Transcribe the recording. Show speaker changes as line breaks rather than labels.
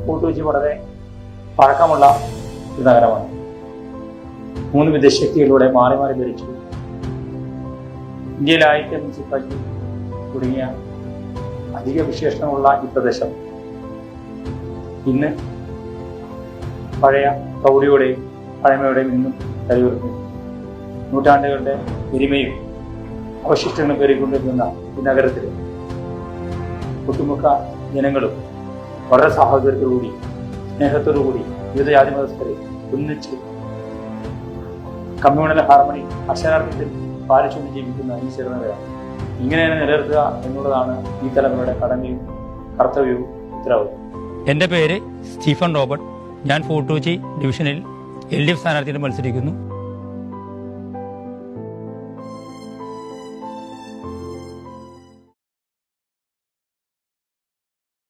Fort Kochi വളരെ പഴക്കമുള്ള ഒരു നഗരമാണ്. 3 വിദേശശക്തികളിലൂടെ മാറി മാറി ഭരിച്ചു. ഇന്ത്യയിലെ ആദ്യത്തെ മുനിസിപ്പാലിറ്റി തുടങ്ങിയ അധിക വിശേഷണമുള്ള ഈ പ്രദേശം ഇന്ന് പഴയ പ്രൗഢിയോടെയും പഴമയോടെയും ഇന്നും കരയുയർത്തുന്നു. നൂറ്റാണ്ടുകളുടെ പെരുമയും അവശിഷ്ടങ്ങളും പേറിക്കൊണ്ടിരിക്കുന്ന ഈ നഗരത്തിൽ ഒട്ടുമുക്ക ജനങ്ങളും വളരെ സാഹോദര്യത്തോടുകൂടി സ്നേഹത്തോടുകൂടി വിവിധ ജാതി മതസ്ഥരെ ഒന്നിച്ച് കമ്മ്യൂണൽ ഹാർമണി അക്ഷരാർത്ഥത്തിൽ പാലിച്ചുകൊണ്ട് ജീവിക്കുന്ന ഈ ചെറുനഗരം ഇങ്ങനെ തന്നെ നിലനിർത്തുക എന്നുള്ളതാണ് ഈ തലമുറയുടെ കടമയും കർത്തവ്യവും ഉത്തരവാദിത്വം.
എൻ്റെ പേര് സ്റ്റീഫൻ റോബർട്ട്. ഞാൻ ഫോർട്ട് കൊച്ചി ഡിവിഷനിൽ LDF സ്ഥാനാർത്ഥിയായിട്ട് മത്സരിക്കുന്നു.